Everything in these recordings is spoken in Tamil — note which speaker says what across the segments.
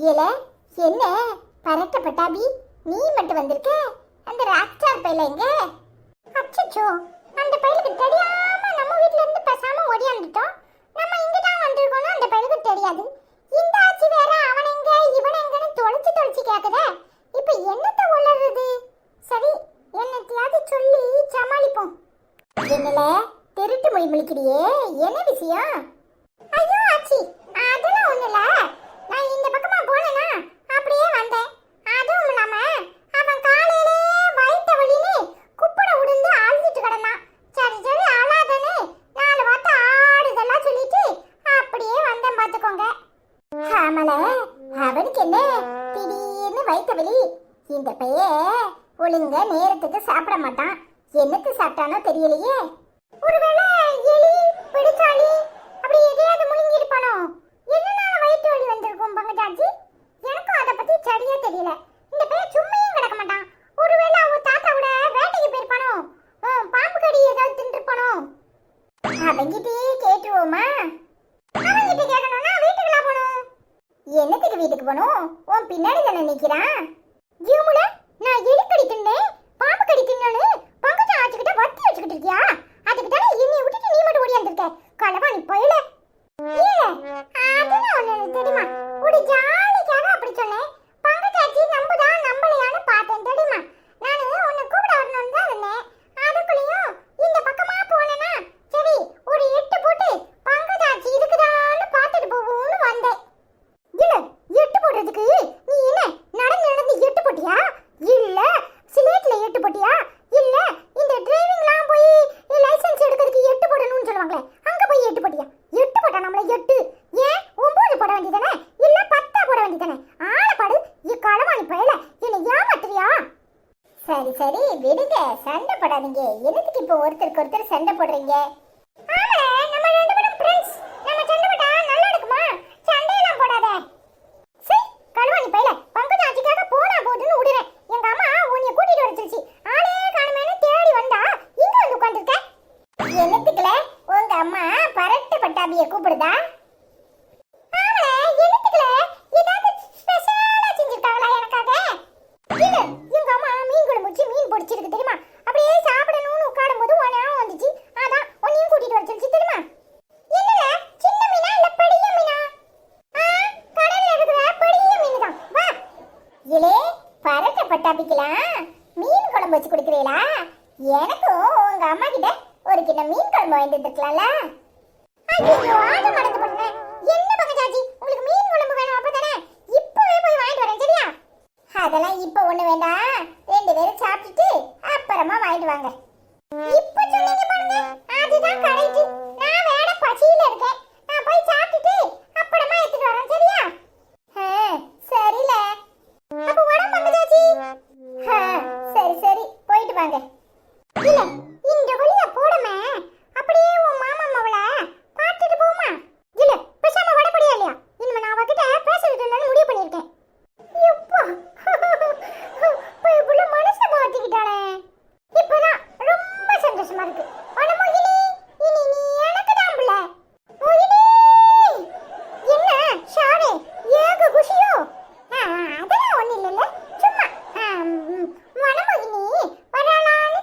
Speaker 1: ஏல என்ன பரட்ட பட்டாபி நீ மட்டும் வந்திருக்க? அந்த ராக்ஸ்டார் பையல எங்க? அச்சச்சோ, அந்த பையலுக்கு தெரியாம நம்ம வீட்ல இருந்து பேசாம ஓடியாந்துட்டோம். நம்ம இங்க தான் வந்திருக்கோம்னு அந்த பையலுக்கு தெரியாது. இந்த ஆச்சி வேற அவன் எங்க இவன் எங்கன்னு தொலைச்சு தொலைச்சு கேக்குதே. இப்போ என்னத்த உளறுது? சரி, என்னத்தையாவது சொல்லி சமாளிப்போம். என்னல திருட்டு மொழி முழிக்கிறியே, என்ன விஷயம்? ஐயோ ஆச்சி, அதெல்லாம் ஒண்ணுல. நான் இந்த பக்கமா போனேனா அப்படியே வந்தேன். அதுவும் இல்லாம அவன் காலையிலே வயித்த வலின்னு குப்புற உடுந்து அழுதுட்டு கிடந்தான். சரி சரி அழாதனே நாலு வார்த்தை ஆடுதெல்லாம் சொல்லிட்டு அப்படியே வந்தேன் பாத்துக்கோங்க. ஆமல, அவனுக்கு என்ன திடீர்னு வயித்த வலி? இந்த பைய ஒழுங்கா நேரத்துக்கு சாப்பிட மாட்டான். என்னத்து சாப்பிட்டானோ தெரியலையே. ஒருவேளை எலி பிடிச்சாலி அப்படி எதையாவது முழுங்கி இருப்பானோ? என்னனால வயிற்று வலி வந்திருக்கும் பங்கஜாச்சி? எனக்கும் அதை பத்தி சரியா தெரியல. இந்த பையன் சும்மையும் கிடக்க மாட்டான். ஒருவேளை அவன் தாத்தாவோட வேட்டைக்கு போயிருப்பானோ? பாம்பு கடி ஏதாவது தின்றுப்பானோ? அவங்கிட்டே கேட்டுருவோமா? அவங்கிட்ட கேட்கணும்னா வீட்டுக்குலாம் போகணும். என்னத்துக்கு வீட்டுக்கு போகணும்? உன் பின்னாடி தானே நிக்கிறான். ஜியூமுல நான் எலிக்கடி தின்னேன் பாம்பு கடி தின்னு பங்கஜா ஆச்சுக்கிட்ட வத்தி வச்சுக்கிட்டு இருக்கியா? அதுக்கு தானே என்னை விட்டுட்டு நீ மட்டும் ஓடியாந்துருக்க. கலவா நீ போயில. அதெல்லாம் ஒண்ணு தெரியுமா? ஒரு ஜாலிக்காக அப்படி சொன்னேன். பங்கஜாச்சி நம்புதான் நம்பலையான்னு பார்த்தேன் தெரியுமா? நானு உன்னை கூப்பிட வரணும்னு தான் இருந்தேன். அதுக்குள்ளேயும் இந்த பக்கமா போனேனா சரி ஒரு எட்டு போட்டு பங்கஜாச்சி இருக்குதான்னு பார்த்துட்டு போவோம்னு வந்தேன். இல்ல எட்டு போடுறதுக்கு நீ என்ன நடந்து நடந்து எட்டு போட்டியா? இல்ல சிலேட்ல எட்டு போட்டியா? இல்ல இந்த டிரைவிங்லாம் போய் லைசென்ஸ் எடுக்கிறதுக்கு எட்டு போடணும்னு சொல்லுவாங்களே அங்க போய் எட்டு போட்டியா? எட்டு போட்டா நம்மள எட்டு ஏன் 9 போட வேண்டியதானே? இல்ல 10 போட வேண்டியதானே? ஆளப்பாடு களவாணி பயல என்ன ஏமாத்துறியா? சரி சரி விடுங்க, சண்டை போடாதீங்க. எனக்கு இப்போ ஒருத்தருக்கு ஒருத்தர் சண்டை போடுறீங்க. ஆமா நம்ம ரெண்டு பேரும் ஃப்ரெண்ட்ஸ். நம்ம சண்டை போட்டா நல்லா இருக்குமா? சண்டையெல்லாம் போடாத. சரி களவாணி பயல பங்கஜாச்சிக்காக போனா போதுன்னு விடுறேன். எங்க அம்மா உன்னை கூட்டிட்டு வர சொல்லிச்சு. ஆளே காணுமேன்னு தேடி வந்தா இங்க வந்து உட்கார்ந்திருக்க. என்னத்துக்குல உங்க அம்மா பரட்ட பட்டாபியை கூப்பிடுதா? ஆமா என்னத்துக்குல ஏதாவது ஸ்பெஷலா செஞ்சிருக்காங்களா எனக்காக? இல்ல எங்க அம்மா மீன் குழம்பு வச்சு மீன் பொரிச்சிருக்கு தெரியுமா? அப்படியே சாப்பிடணும்னு உட்காரும்போது ஞாபகம் வந்துச்சு. அதான் உன்னையும் கூட்டிட்டு வர சொல்லிச்சு தெரியுமா? என்னல சின்ன மீனா இல்ல பெரிய மீனா? கடல்ல இருக்கிற பெரிய மீன் தான். வா இலே பரட்ட பட்டாபிக்கலாம் மீன் குழம்பு வச்சு கொடுக்குறீங்களா? எனக்கும் உங்க அம்மா கிட்ட ஒரு கிண்ண மீன் குழம்பு வாங்கிட்டு இருக்கலாம்ல? ஐயோ ஆக மறந்து போனேன். என்ன பங்கஜாச்சி உங்களுக்கு மீன் குழம்பு வேணும் அப்பதானே? இப்பவே போய் வாங்கிட்டு வரேன் சரியா? அதெல்லாம் இப்ப ஒண்ணு வேண்டாம். ரெண்டு பேரும் சாப்பிட்டுட்டு அப்புறமா வாங்கிட்டு வாங்க. இப்ப சொன்னீங்க பாருங்க, அதுதான் கரெக்ட். நான் வேற பசியில இருக்கேன். நான் போய் சாப்பிட்டுட்டு அப்புறமா எடுத்துட்டு வரேன் சரியா? சரில. அப்ப வர பங்கஜாச்சி. சரி சரி போயிட்டு வாங்க. இல்ல இந்த வழியா போடமே அப்படியே உன் மாமா மவளை பார்த்துட்டு போமா? இல்ல பேசாம வடபடியா இல்லையா? இனிமே நான் அவகிட்ட பேசிட்டு இருந்தேன்னு முடிவு பண்ணிருக்கேன். எப்பா புள்ள மனசை மாத்திக்கிட்டானே. இப்பதான் ரொம்ப சந்தோஷமா இருக்கு. வனமோகினி இனி நீ எனக்கு தான் புள்ள. மோகினி என்ன ஷாரே ஏக குஷியோ? அதெல்லாம் ஒண்ணு இல்லைல்ல சும்மா வனமோகினி வராளான்னு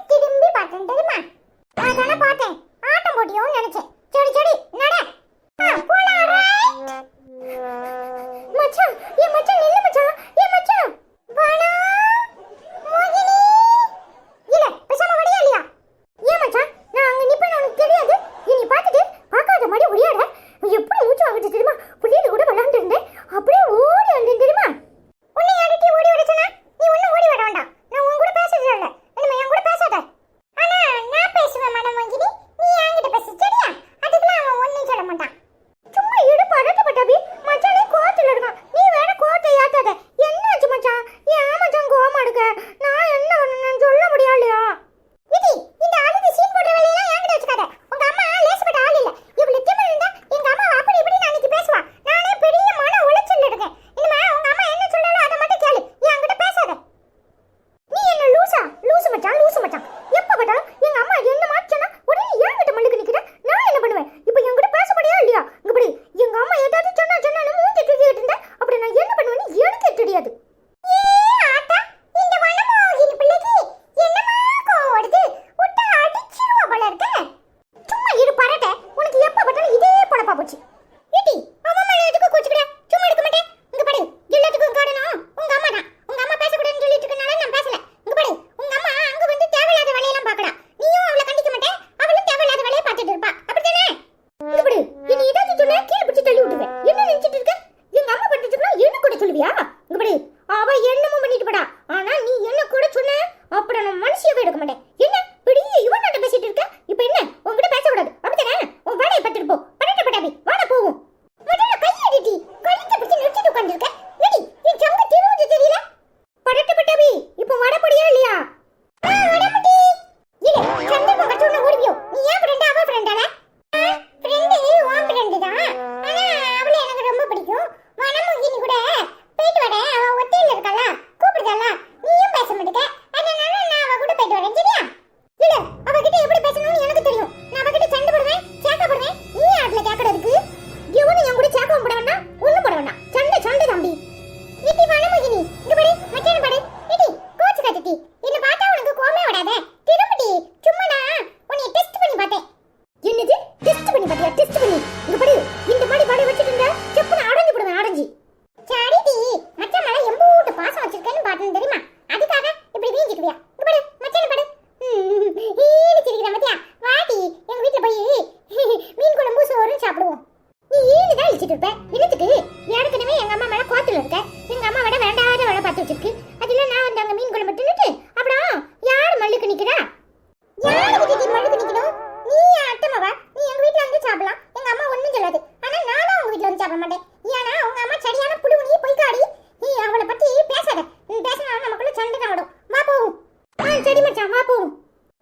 Speaker 2: சரி மச்சான் வா போவோம்.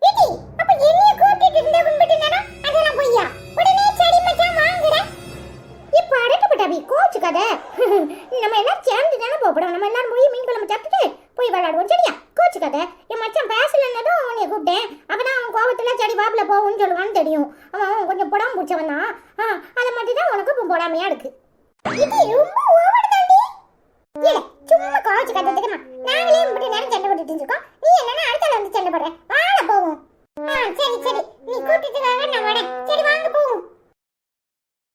Speaker 1: இடி அப்ப என்னைய கூட்டிட்டு இருந்த கும்பிட்டுனா அதெல்லாம் பொய்யா? உடனே சரி மச்சான் வாங்குற.
Speaker 2: இப்ப அடக்கப்பட்டாபி கோச்சுக்காத. நம்ம எல்லாரும் சேர்ந்து தானே போறோம். நம்ம எல்லாரும் போய் மீன் குழம்பு சாப்பிட்டுட்டு போய் விளையாடுவோம் சரியா? கோச்சுக்காத. என் மச்சான் பேசலன்னதும் உன்னைய கூப்பிட்டேன். அப்பதான் அவன் கோவத்துல சரி வாப்புல போவோம்னு சொல்லுவான்னு தெரியும். அவன் கொஞ்சம் புடாம பிடிச்சவன் தான். அதை மட்டும் தான் உனக்கு இப்போ போடாமையா இருக்கு.
Speaker 1: இது ரொம்ப